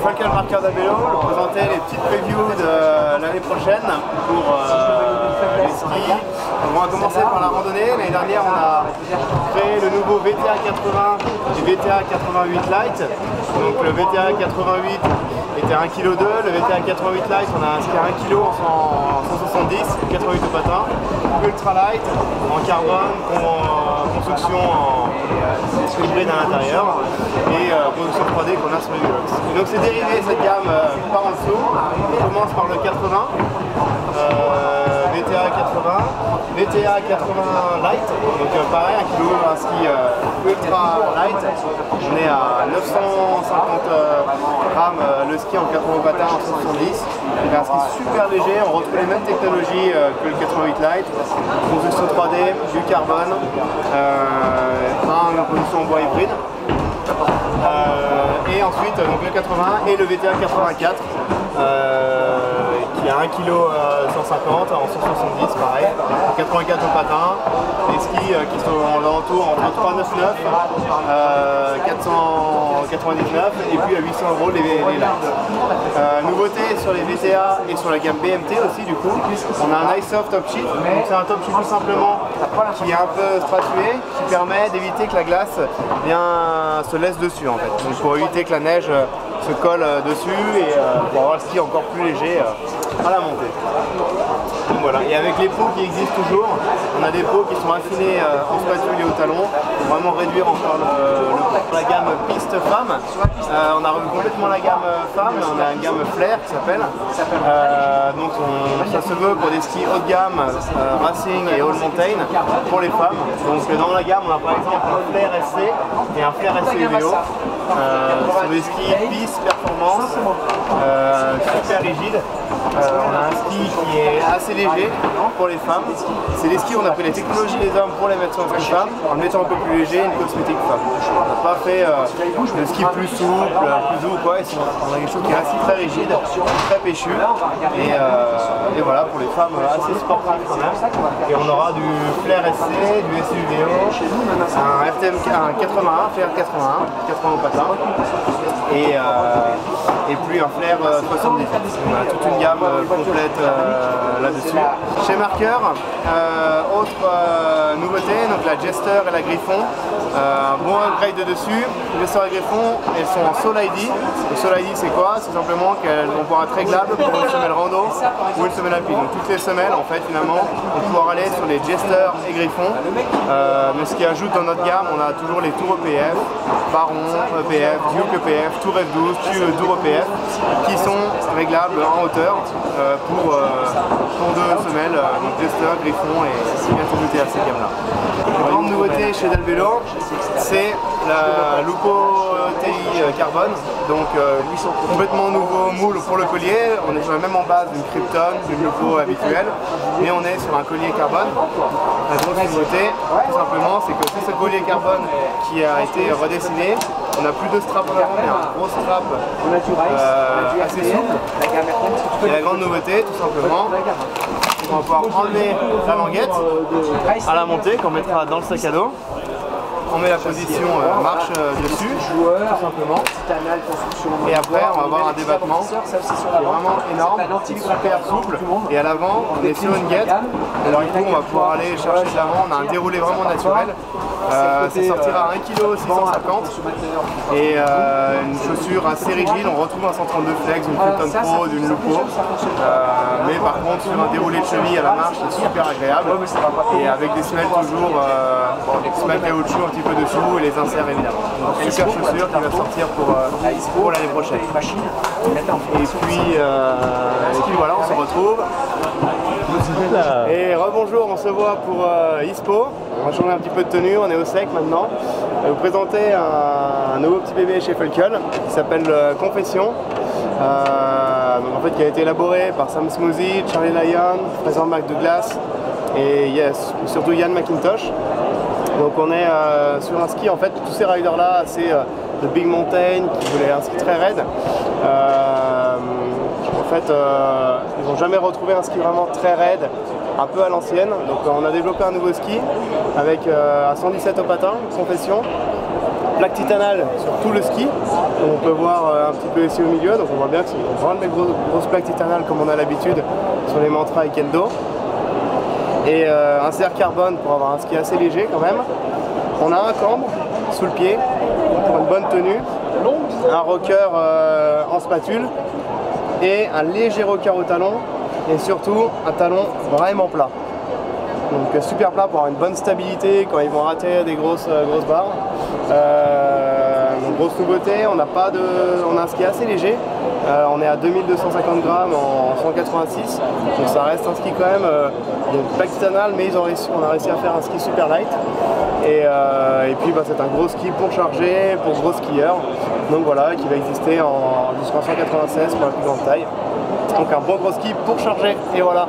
Falcon Marker d'Abello, vous présenter les petites previews de l'année prochaine pour les skis. On va commencer par la randonnée. L'année dernière, on a créé le nouveau VTA 80 et VTA 88 Lite. Donc le VTA 88 était 1,2 kg, le VTA 88 Lite, on a un ski à 1 kg en 170, 88 au patin, ultra light, en carbone, construction en hybride à l'intérieur et production 3D qu'on a sur les Velox. Donc c'est dérivé cette gamme par en dessous. On commence par le 80, VTA 80, VTA 80 Lite, donc pareil, 1 kg, un ski ultra light. On est à 950 grammes le ski en 80 patins en 170. C'est un ski super léger, on retrouve les mêmes technologies que le 88 Lite, production 3D, du carbone, une production en bois hybride. Et ensuite donc le 80 et le VTA 84 qui a 1 kg 150 en 170 pareil, 84 au patin, des skis qui sont en l'entour entre 399, 499 et puis à 800 € les lights. Nouveauté sur les VTA et sur la gamme BMT aussi du coup, on a un iSoft top sheet, donc c'est un top sheet tout simplement qui est un peu stratué, qui permet d'éviter que la glace se laisse dessus en fait, donc pour éviter que la neige se colle dessus et pour avoir le ski encore plus léger à la montée. Donc voilà, et avec les pots qui existent toujours, on a des pots qui sont affinés en spatule et au talon pour vraiment réduire encore la gamme piste femme. On a revu complètement la gamme femme, on a une gamme flair qui s'appelle. Donc ça se veut pour des skis haut de gamme, racing et all mountain pour les femmes. Donc dans la gamme on a par exemple un flair SC et un flair SC UVO. Sur des skis piste performance, super rigide. On a un ski qui est assez léger pour les femmes. C'est des skis où on a pris les technologies des hommes pour les mettre sur les femmes, en le mettant un peu plus léger, une cosmétique femme. On n'a pas fait le ski plus souple, plus doux ou quoi. On a quelque chose qui est assez très rigide, très péchu. Et voilà, pour les femmes assez sportives quand même. Et on aura du flair SC, du SUVO, un FTM 81, flair 81, 80 au patin. Et puis un flair 70. On a toute une gamme complète là-dessus. Chez Marker, autre nouveauté, donc la Jester et la Griffon. Un bon upgrade de dessus. Les Jester et Griffon, elles sont en Soul ID. Le Soul ID c'est quoi? C'est simplement qu'elles vont pouvoir être réglables pour une semelle rando ou une semelle alpine. Donc toutes les semelles en fait finalement on va pouvoir aller sur les Jester et Griffon. Mais ce qui ajoute dans notre gamme, on a toujours les Tour EPF, Baron EPF, Duke EPF, Tour F12, Tour EPF qui sont réglables en hauteur pour deux semelles, donc Jester, Griffon et bientôt goûter à ces gammes là. La grande nouveauté chez Dalbello, c'est la Lupo TI carbone, donc complètement nouveau moule pour le collier. On est sur la même embase d'une Krypton, d'une Lupo habituelle, mais on est sur un collier carbone. La grosse nouveauté, tout simplement, c'est que c'est ce collier carbone qui a été redessiné. On n'a plus de strap avant, mais un gros strap assez souple. Et la grande nouveauté, tout simplement, c'est qu'on va pouvoir enlever la languette à la montée qu'on mettra dans le sac à dos. On met la position marche dessus, tout simplement. Et après, on va avoir un débattement qui est vraiment énorme, super souple. Et à l'avant, on est sur une guette. Alors du coup, on va pouvoir aller chercher de l'avant. On a un déroulé vraiment naturel. Ça sortira à 1 kg 650. Et une chaussure assez rigide. On retrouve un 132 flex, une Krypton Pro, d'une Lupo. Mais par contre, sur un déroulé de cheville à la marche, c'est super agréable. Et avec des semelles toujours, semelles caoutchouc un petit peu dessous et les inserts évidemment. Donc, super chaussure qui va sortir pour l'année prochaine. Et puis voilà, on se retrouve. Et rebonjour, on se voit pour ISPO. On va changer un petit peu de tenue, on est au sec maintenant. Je vais vous présenter un nouveau petit bébé chez Falcon qui s'appelle Confession. Donc en fait qui a été élaboré par Sam Smoothie, Charlie Lyon, Fraser McDouglas et surtout Ian McIntosh. Donc on est sur un ski, en fait tous ces riders là, c'est de Big Mountain qui voulaient un ski très raide. En fait ils n'ont jamais retrouvé un ski vraiment très raide, un peu à l'ancienne. Donc on a développé un nouveau ski avec un 117 au patin, Confession. plaque titanale sur tout le ski. Donc on peut voir un petit peu ici au milieu, donc on voit bien que c'est vraiment des grosses plaques titanales comme on a l'habitude sur les mantras et kendo. Et un serre carbone pour avoir un ski assez léger quand même. On a un cambre sous le pied pour une bonne tenue, un rocker en spatule et un léger rocker au talon et surtout un talon vraiment plat. Donc super plat pour avoir une bonne stabilité quand ils vont rater des grosses barres. Donc grosse nouveauté, on a un ski assez léger. On est à 2250 grammes en 186, donc ça reste un ski quand même, il y a une plaque titanale, mais on a réussi à faire un ski super light. Et puis c'est un gros ski pour charger, pour gros skieurs, donc voilà, qui va exister jusqu'en 196 pour la plus grande taille. Donc un bon gros ski pour charger, et voilà.